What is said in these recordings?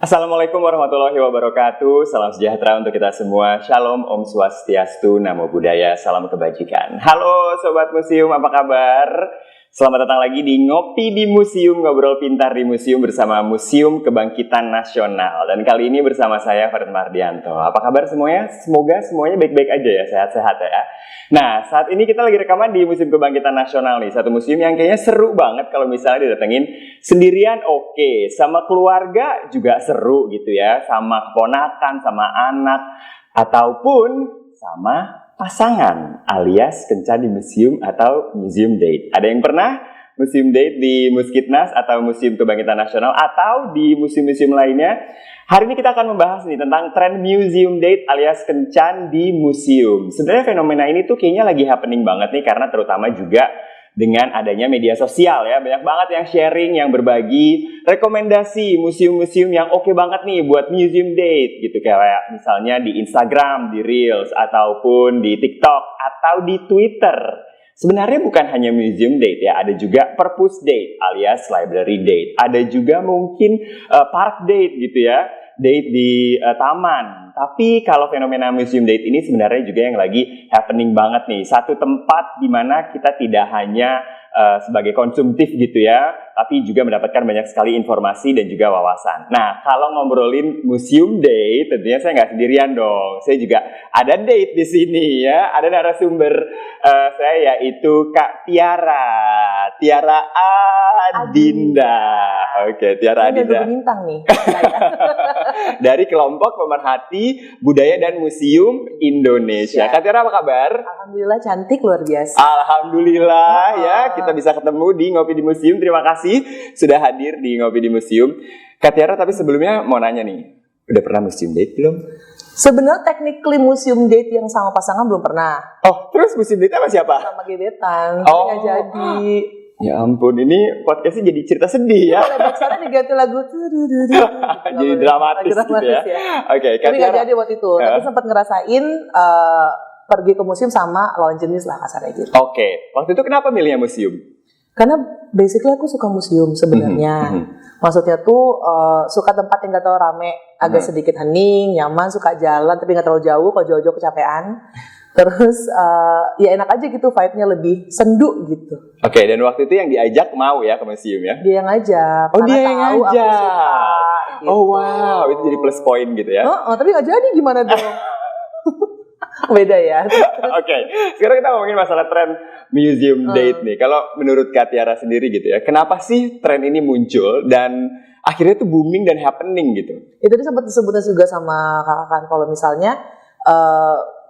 Assalamualaikum warahmatullahi wabarakatuh. Salam sejahtera untuk kita semua. Shalom, Om Swastiastu, Namo Buddhaya, salam kebajikan. Halo Sobat Museum, apa kabar? Selamat datang lagi di Ngopi di Museum, ngobrol pintar di museum bersama Museum Kebangkitan Nasional. Dan kali ini bersama saya, Farid Mardianto. Apa kabar semuanya? Semoga semuanya baik-baik aja ya, sehat-sehat ya. Nah, saat ini kita lagi rekaman di Museum Kebangkitan Nasional nih. Satu museum yang kayaknya seru banget kalau misalnya didatengin sendirian oke. Sama keluarga juga seru gitu ya. Sama keponakan, sama anak, ataupun sama pasangan alias kencan di museum atau museum date. Ada yang pernah museum date di Muskitnas atau Museum Kebangkitan Nasional atau di museum-museum lainnya? Hari ini kita akan membahas nih tentang tren museum date alias kencan di museum. Sebenarnya fenomena ini tuh kayaknya lagi happening banget nih karena terutama juga dengan adanya media sosial ya. Banyak banget yang sharing, yang berbagi rekomendasi museum-museum yang oke banget nih buat museum date gitu. Kayak misalnya di Instagram, di Reels, ataupun di TikTok, atau di Twitter. Sebenarnya bukan hanya museum date ya, ada juga purpose date alias library date. Ada juga mungkin park date gitu ya, date di taman. Tapi kalau fenomena museum date ini sebenarnya juga yang lagi happening banget nih. Satu tempat di mana kita tidak hanya sebagai konsumtif gitu ya, tapi juga mendapatkan banyak sekali informasi dan juga wawasan. Nah, kalau ngobrolin museum date, tentunya saya nggak sendirian dong. Saya juga ada date di sini ya. Ada narasumber saya yaitu Kak Tiara Adinda. Oke, Tiara Adinda. Udah bintang nih. Dari kelompok pemerhati budaya dan museum Indonesia. Kak Tiara apa kabar? Alhamdulillah cantik luar biasa. Alhamdulillah ya, kita bisa ketemu di Ngopi di Museum. Terima kasih sudah hadir di Ngopi di Museum. Kak Tiara, tapi sebelumnya mau nanya nih, udah pernah museum date belum? Sebenarnya technically museum date yang sama pasangan belum pernah. Oh, terus museum date sama siapa? Sama gebetan, Oh. nggak jadi. Ya ampun, ini podcastnya jadi cerita sedih ya. Kalau backsoundnya diganti lagu Jadi dramatis gitu ya. Oke, Kak Tapi nggak Tiara. jadi waktu itu. Tapi sempat ngerasain pergi ke museum sama lawan jenis lah kasarnya gitu. Oke, waktu itu kenapa milihnya museum? Karena basically aku suka museum sebenarnya. Maksudnya tuh suka tempat yang gak terlalu rame, agak sedikit hening, nyaman, suka jalan tapi gak terlalu jauh, kalau jauh-jauh kecapean. Terus ya enak aja gitu, vibe-nya lebih sendu gitu. Oke, dan waktu itu yang diajak mau ya ke museum ya? Dia yang ngajak. Oh, karena dia yang tahu aku ngajak. suka, gitu. Oh wow, itu jadi plus point gitu ya? Tapi gak jadi gimana dong? Beda ya. Oke, sekarang kita ngomongin masalah tren museum date nih. Kalau menurut Kak Tiara sendiri gitu ya, kenapa sih tren ini muncul dan akhirnya tuh booming dan happening gitu? Itu tadi sempat disebutnya juga sama kakak kan, kalau misalnya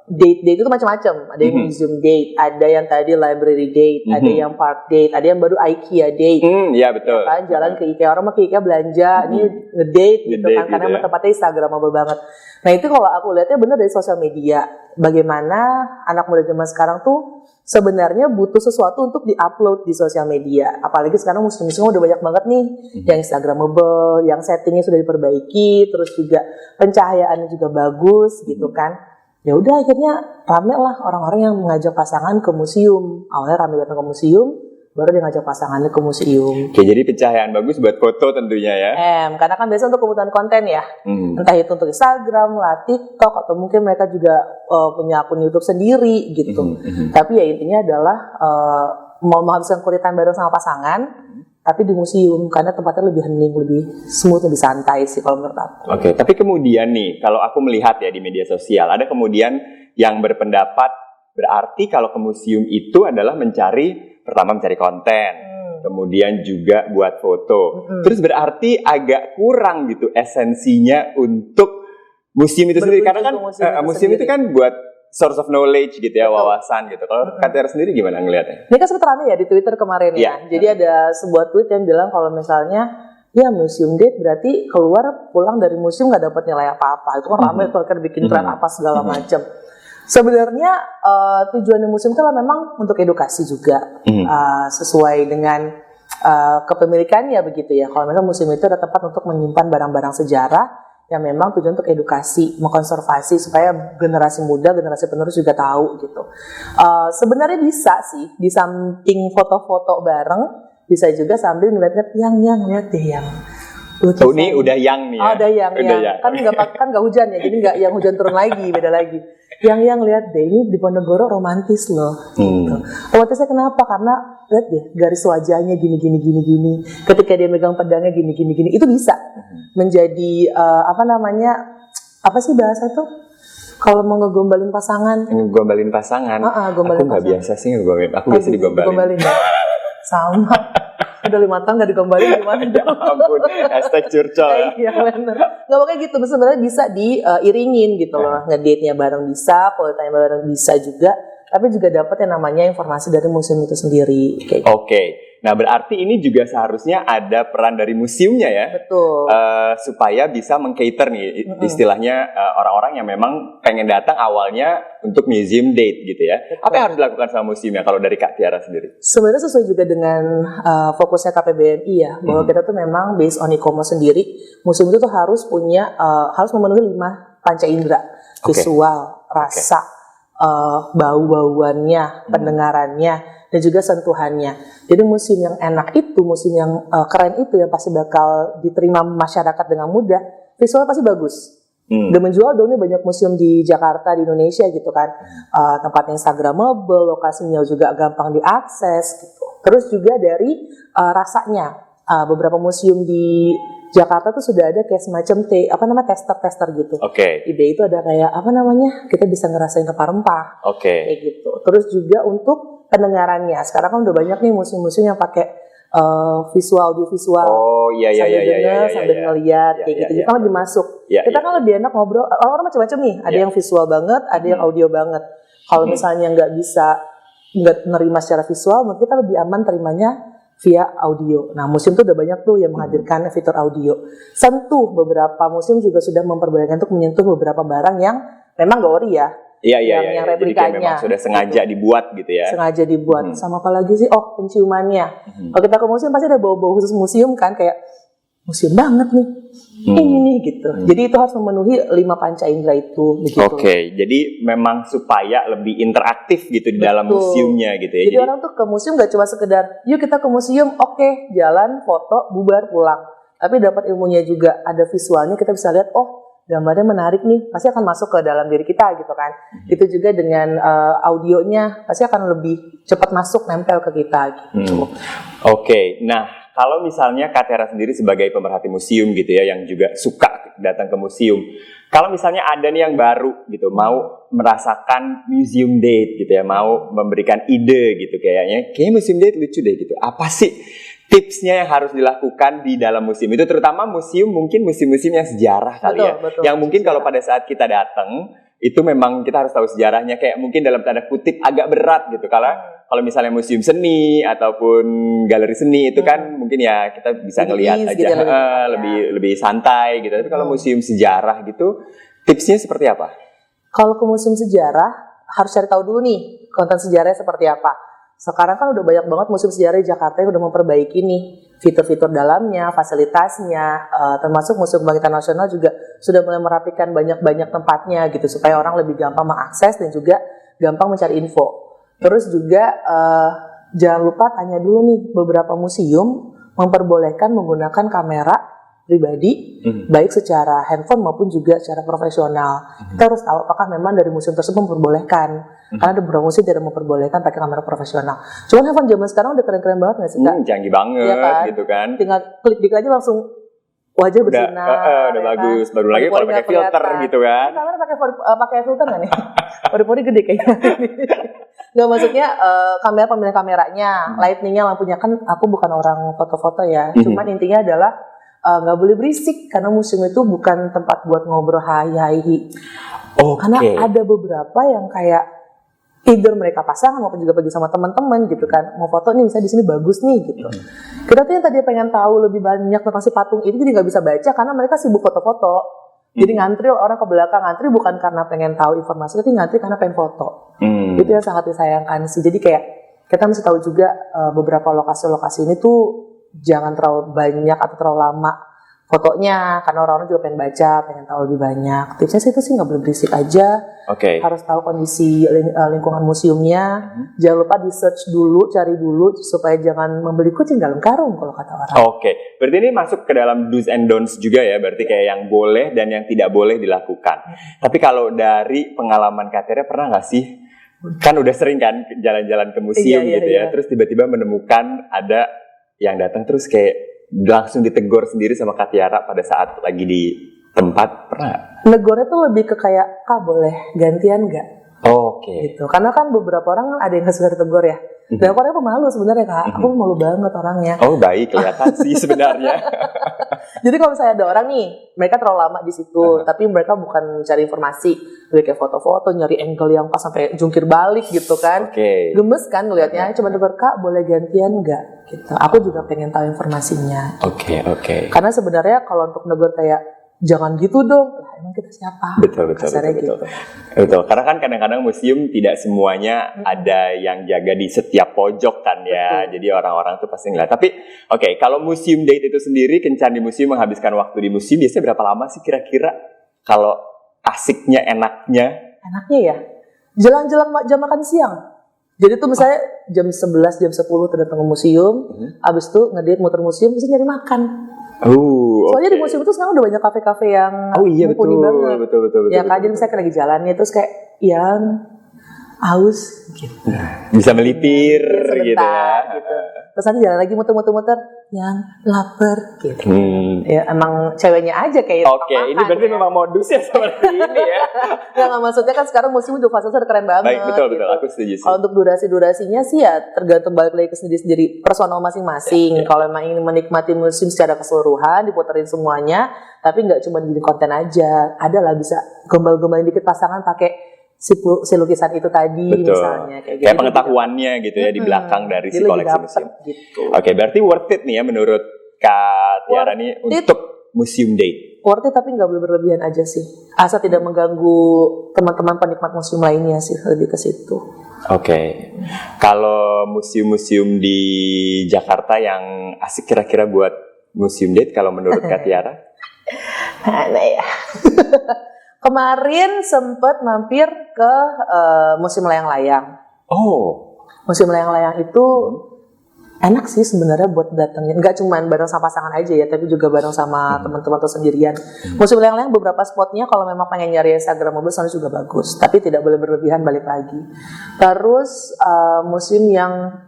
date itu macam-macam. Ada yang museum date, ada yang tadi library date, ada yang park date, ada yang baru IKEA date. Iya betul. Ya kan, jalan ke IKEA, orang mau ke IKEA belanja, ini ngedate gitu kan, karena gitu ya. tempatnya Instagramable banget. Nah itu kalau aku lihatnya bener dari sosial media, bagaimana anak muda zaman sekarang tuh sebenarnya butuh sesuatu untuk diupload di sosial media. Apalagi sekarang museum-museum udah banyak banget nih yang Instagramable, yang settingnya sudah diperbaiki, terus juga pencahayaannya juga bagus gitu kan. Ya udah akhirnya rame lah orang-orang yang mengajak pasangan ke museum. Awalnya rame datang ke museum, baru dia ngajak pasangannya ke museum. Oke, jadi pencahayaan bagus buat foto tentunya ya. Karena kan biasa untuk kebutuhan konten ya. Entah itu untuk Instagram lah, TikTok, atau mungkin mereka juga punya akun YouTube sendiri gitu. Tapi ya intinya adalah mau menghabiskan quality time bareng sama pasangan, tapi di museum karena tempatnya lebih hening, lebih smooth, lebih santai sih kalau menurut aku. Oke, tapi kemudian nih, kalau aku melihat ya di media sosial, ada kemudian yang berpendapat berarti kalau ke museum itu adalah pertama mencari konten, kemudian juga buat foto. Terus berarti agak kurang gitu esensinya untuk museum itu sendiri. Karena kan museum itu kan buat source of knowledge gitu ya, wawasan gitu. Kalau Kak Tiara sendiri gimana ngelihatnya? Ini kan sempat rame ya di Twitter kemarin ya. Jadi ada sebuah tweet yang bilang kalau misalnya ya museum date berarti keluar pulang dari museum nggak dapat nilai apa-apa. Itu kan rame tuh, kan bikin tren apa segala macam. Sebenarnya tujuan museum itu memang untuk edukasi juga, sesuai dengan kepemilikannya begitu ya. Kalau memang museum itu ada tempat untuk menyimpan barang-barang sejarah yang memang tujuan untuk edukasi, mengkonservasi supaya generasi muda, generasi penerus juga tahu gitu. Sebenarnya bisa sih, di samping foto-foto bareng, bisa juga sambil ngeliat-ngeliat yang lihat deh yang Oh, ini udah yang nih ya. Oh, ada yang. Kan nggak hujan ya, jadi nggak yang hujan turun lagi, beda lagi. Yang lihat deh, ini di Ponorogo romantis loh. Gitu. Romantisnya kenapa? Karena lihat deh garis wajahnya gini. Ketika dia megang pedangnya gini. Itu bisa menjadi apa sih bahasa itu? Kalau mau ngegombalin pasangan. Ngegombalin pasangan. Aku nggak biasa sih ngegombalin. Aku biasa digombalin. Ya? Sama. Udah 5 tahun gak digombalin gimana dong? Ampun, #curcol ya. Iya bener. Gak pokoknya gitu, sebenarnya bisa diiringin gitu loh. Ngedate-nya bareng bisa, quality time bareng bisa juga. Tapi juga dapat yang namanya informasi dari museum itu sendiri. Oke. Nah berarti ini juga seharusnya ada peran dari museumnya ya. Betul. Supaya bisa meng-cater nih istilahnya orang-orang yang memang pengen datang awalnya untuk museum date gitu ya. Betul. Apa yang harus dilakukan sama museumnya kalau dari Kak Tiara sendiri? Sebenarnya sesuai juga dengan fokusnya KPBNI ya. Bahwa kita tuh memang based on e-commerce sendiri. Museum itu tuh harus memenuhi 5 panca indera. Visual, rasa, bau-bauannya, pendengarannya, dan juga sentuhannya. Jadi museum yang enak itu, museum yang keren itu yang pasti bakal diterima masyarakat dengan mudah, visual pasti bagus. Dan menjual dong, banyak museum di Jakarta, di Indonesia gitu kan. Tempatnya instagramable, lokasinya juga gampang diakses gitu. Terus juga dari rasanya, beberapa museum di Jakarta tuh sudah ada kayak semacam tester gitu. Ide itu ada kayak kita bisa ngerasain rempah-rempah. Kayak gitu. Terus juga untuk pendengarannya. Sekarang kan udah banyak nih museum-museum yang pakai audiovisual. Sambil ngeliat kayak gitu. Jadi kan lebih masuk. Kita kan lebih enak ngobrol. Orang-orang macam-macam nih. Ada yang visual banget, ada yang audio banget. Kalau misalnya nggak nerima secara visual, mungkin kita lebih aman terimanya via audio. Nah, museum tuh udah banyak tuh yang menghadirkan fitur audio. Beberapa museum juga sudah memperbolehkan untuk menyentuh beberapa barang yang memang gak ori ya. Yang replikanya. Jadi memang sudah sengaja dibuat gitu ya. Sengaja dibuat. Sama apa lagi sih? Penciumannya. Kalau kita ke museum pasti ada bau-bau khusus museum kan, kayak museum banget nih. Ini nih gitu. Jadi itu harus memenuhi 5 panca indera itu. Jadi memang supaya lebih interaktif gitu di dalam museumnya gitu ya. Jadi orang tuh ke museum gak cuma sekedar, yuk kita ke museum, jalan, foto, bubar, pulang. Tapi dapat ilmunya juga, ada visualnya, kita bisa lihat, gambarnya menarik nih, pasti akan masuk ke dalam diri kita gitu kan. Itu juga dengan audionya, pasti akan lebih cepat masuk, nempel ke kita gitu. Nah, kalau misalnya Kak Tiara sendiri sebagai pemerhati museum gitu ya, yang juga suka datang ke museum, kalau misalnya ada nih yang baru gitu, mau merasakan museum date gitu ya, mau memberikan ide gitu kayaknya museum date lucu deh gitu. Apa sih tipsnya yang harus dilakukan di dalam museum itu, terutama mungkin museum-museum yang sejarah kali ya, yang mungkin kalau pada saat kita datang itu memang kita harus tahu sejarahnya, kayak mungkin dalam tanda kutip agak berat gitu. Kalau misalnya museum seni ataupun galeri seni itu kan mungkin ya kita bisa ngelihat aja gitu, lebih santai gitu. Tapi kalau museum sejarah gitu, tipsnya seperti apa? Kalau ke museum sejarah harus cari tahu dulu nih konten sejarahnya seperti apa. Sekarang kan udah banyak banget museum sejarah di Jakarta yang udah memperbaiki nih fitur-fitur dalamnya, fasilitasnya, termasuk Museum Kebangkitan Nasional juga sudah mulai merapikan banyak tempatnya gitu supaya orang lebih gampang mengakses dan juga gampang mencari info. Terus juga jangan lupa tanya dulu nih, beberapa museum memperbolehkan menggunakan kamera pribadi, baik secara handphone maupun juga secara profesional. Kita harus tahu apakah memang dari museum tersebut memperbolehkan. Karena ada beberapa museum tidak memperbolehkan pakai kamera profesional. Cuman handphone zaman sekarang udah keren-keren banget nggak sih Kak? Canggih banget ya kan? Gitu kan. Tinggal klik dikit aja langsung wajah bersinar. Udah bagus. Baru lagi kalau pakai filter gitu kan. Kamera pakai filter nggak nih? Pori-pori gede kayaknya. Nggak, maksudnya pemilihan kameranya, lightingnya, lampunya, kan aku bukan orang foto-foto ya. Cuman intinya adalah nggak boleh berisik karena museum itu bukan tempat buat ngobrol hai-hai. Karena ada beberapa yang kayak either mereka pasangan maupun juga pergi sama teman-teman gitu kan, mau foto nih bisa di sini bagus nih gitu. Kita tuh yang tadi pengen tahu lebih banyak tentang si patung itu jadi nggak bisa baca karena mereka sibuk foto-foto. Jadi ngantri orang ke belakang, ngantri bukan karena pengen tahu informasi, tapi ngantri karena pengen foto. Itu yang sangat disayangkan sih. Jadi kayak kita mesti tahu juga beberapa lokasi-lokasi ini tuh jangan terlalu banyak atau terlalu lama fotonya, karena orang-orang juga pengen baca, pengen tahu lebih banyak. Tipsnya sih itu sih nggak boleh berisik aja. Harus tahu kondisi lingkungan museumnya. Jangan lupa di search dulu, cari dulu supaya jangan membeli kucing dalam karung kalau kata orang. Berarti ini masuk ke dalam do's and don'ts juga ya. Berarti kayak yang boleh dan yang tidak boleh dilakukan. Tapi kalau dari pengalaman Katera pernah nggak sih? Kan udah sering kan jalan-jalan ke museum gitu ya. Terus tiba-tiba menemukan ada yang datang terus kayak langsung ditegur sendiri sama Kak Tiara pada saat lagi di tempat, pernah? Negornya tuh lebih ke kayak, Kak boleh gantian nggak? Gitu. Karena kan beberapa orang ada yang nggak suka ditegur ya. Dan aku orangnya pemalu sebenarnya Kak. Aku malu banget orangnya. Baik, kelihatan sih sebenarnya. Jadi kalau misalnya ada orang nih, mereka terlalu lama di situ, tapi mereka bukan mencari informasi, lebih kayak foto-foto, nyari angle yang pas sampai jungkir balik gitu kan. Gemes kan ngelihatnya, cuma tegur, Kak boleh gantian nggak? Gitu. Aku juga pengen tahu informasinya. Karena sebenarnya kalau untuk negur kayak jangan gitu dong, lah emang kita siapa? Betul. Karena kan kadang-kadang museum tidak semuanya ada yang jaga di setiap pojok kan ya. Jadi orang-orang tuh pasti ngeliat. Tapi kalau museum date itu sendiri, kencan di museum, menghabiskan waktu di museum biasanya berapa lama sih kira-kira? Kalau asiknya, enaknya ya, jelang-jelang jam makan siang. Jadi tuh misalnya jam 11, jam 10 tuh datang ke museum, abis itu ngedate muter museum, bisa nyari makan. Soalnya di museum itu sekarang udah banyak kafe-kafe yang mumpuni banget. Betul. Ya kan, jadi misalnya lagi jalannya terus kayak yang haus gitu. Bisa melipir gitu ya. Gitu. Terus nanti jalan lagi muter-muter yang lapar gitu. Ya emang ceweknya aja kayak ini berarti memang modusnya seperti ini ya. Nggak, maksudnya kan sekarang museum udah fasilitas udah keren banget. Baik, betul, gitu. Aku setuju sih. Kalau untuk durasinya sih ya tergantung balik lagi ke sendiri personal masing-masing. Kalau emang ingin menikmati museum secara keseluruhan, diputerin semuanya, tapi nggak cuma jadi konten aja. Ada lah bisa gombal-gombalin dikit pasangan pakai si lukisan itu tadi. Misalnya kayak pengetahuannya gitu ya di belakang dari si koleksi museum. Gitu. Berarti worth it nih ya menurut Kak Tiara nih untuk museum date. Worth it tapi nggak boleh berlebihan aja sih. Asal tidak mengganggu teman-teman penikmat museum lainnya sih, lebih ke situ. Kalau museum-museum di Jakarta yang asik kira-kira buat museum date kalau menurut Kak Tiara? Mana ya? Kemarin sempet mampir ke Museum Layang-Layang. Museum Layang-Layang itu enak sih sebenarnya buat datengin. Nggak cuma bareng sama pasangan aja ya, tapi juga bareng sama teman-teman atau sendirian. Museum Layang-Layang beberapa spotnya kalau memang pengen nyari Instagramable soalnya juga bagus, tapi tidak boleh berlebihan, balik lagi. Terus museum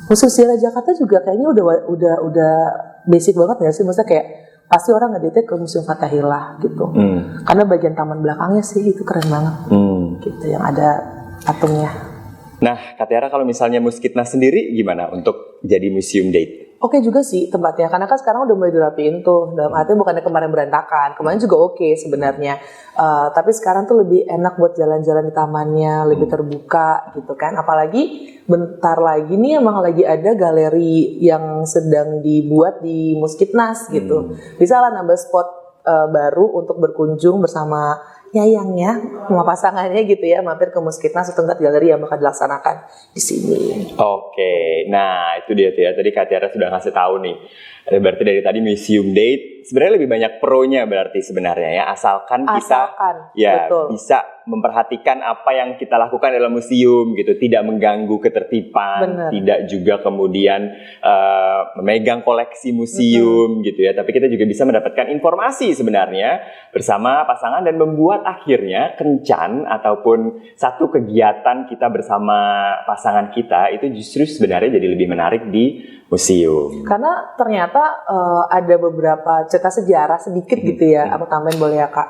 Sejarah Jakarta juga kayaknya udah basic banget ya sih, maksudnya kayak pasti orang ngedate ke Museum Fathahillah gitu. Karena bagian taman belakangnya sih itu keren banget. Gitu yang ada patungnya. Nah, Kak Tiara kalau misalnya Muskitnas sendiri gimana untuk jadi museum date? Juga sih tempatnya, karena kan sekarang udah mulai dirapiin tuh. Dalam artinya bukannya kemarin berantakan, kemarin juga sebenarnya. Tapi sekarang tuh lebih enak buat jalan-jalan di tamannya, lebih terbuka gitu kan. Apalagi bentar lagi nih emang lagi ada galeri yang sedang dibuat di Muskitnas gitu. Bisa lah nambah spot baru untuk berkunjung bersama yayangnya, sama pasangannya gitu ya, mampir ke Muskitnas atau enggak galeri yang bakal dilaksanakan di sini. Nah itu dia tuh ya, tadi Kak Tiara sudah ngasih tahu nih. Berarti dari tadi museum date sebenarnya lebih banyak pro-nya berarti sebenarnya ya, asalkan kita bisa memperhatikan apa yang kita lakukan dalam museum gitu, tidak mengganggu ketertiban, tidak juga kemudian memegang koleksi museum gitu ya, tapi kita juga bisa mendapatkan informasi sebenarnya bersama pasangan dan membuat akhirnya kencan ataupun satu kegiatan kita bersama pasangan kita itu justru sebenarnya jadi lebih menarik di museum. Karena ternyata ada beberapa cerita sejarah sedikit gitu ya, aku tambahin boleh ya Kak.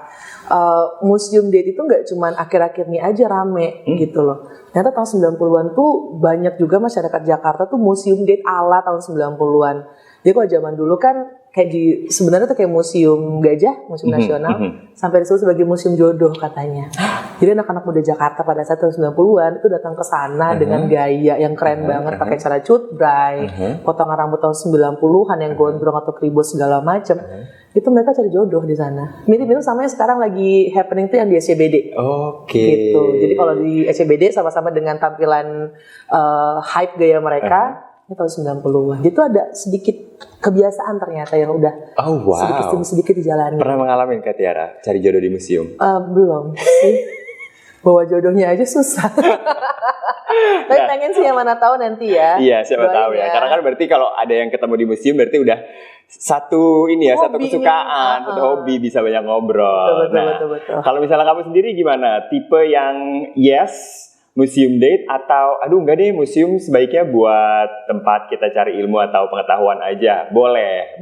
Museum date itu nggak cuman akhir-akhir ini aja rame gitu loh. Ternyata tahun 90-an tuh banyak juga masyarakat Jakarta tuh museum date ala tahun 90-an. Jadi kalau zaman dulu kan kayak sebenarnya tuh kayak museum gajah, museum nasional, sampai disebut sebagai museum jodoh katanya. Jadi anak-anak muda Jakarta pada saat tahun 90-an itu datang ke sana dengan gaya yang keren banget, pakai cara cutbray, potongan rambut tahun 90-an yang gondrong atau keribut segala macam. Itu mereka cari jodoh di sana. Mirip-mirip sama yang sekarang lagi happening tuh yang di SCBD. Gitu. Jadi kalau di SCBD sama-sama dengan tampilan hype gaya mereka, ini tahun 90-an. Itu ada sedikit kebiasaan ternyata yang udah Oh wow. sedikit dijalani. Pernah mengalami Kak Tiara cari jodoh di museum? Belum sih. Bawa jodohnya aja susah. Tapi pengen sih, yang mana tahu nanti ya. Iya, siapa Doain tahu ya. Karena kan berarti kalau ada yang ketemu di museum berarti udah satu ini ya, satu Hobi kesukaan, nih. satu hobi, bisa banyak ngobrol. Betul. Kalau misalnya kamu sendiri gimana? Tipe yang yes, museum date, atau aduh enggak deh, museum sebaiknya buat tempat kita cari ilmu atau pengetahuan aja. Boleh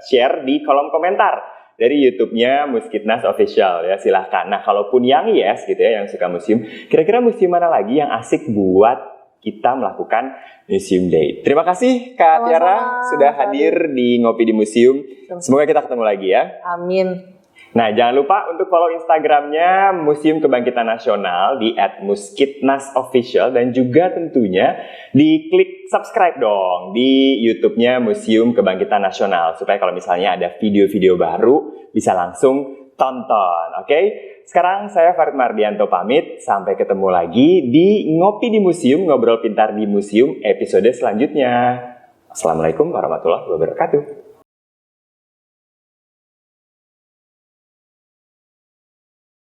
share di kolom komentar dari YouTube-nya Muskitnas Official ya, silahkan. Nah, kalaupun yang yes gitu ya, yang suka museum, kira-kira museum mana lagi yang asik buat kita melakukan museum date? Terima kasih Kak Tiara sudah hadir di Ngopi di Museum. Semoga kita ketemu lagi ya. Amin. Nah, jangan lupa untuk follow Instagramnya Museum Kebangkitan Nasional di @muskitnasofficial, dan juga tentunya diklik subscribe dong di YouTube-nya Museum Kebangkitan Nasional supaya kalau misalnya ada video-video baru bisa langsung tonton. Oke? Sekarang saya Farid Mardianto pamit, sampai ketemu lagi di Ngopi di Museum, ngobrol pintar di museum episode selanjutnya. Assalamualaikum warahmatullahi wabarakatuh.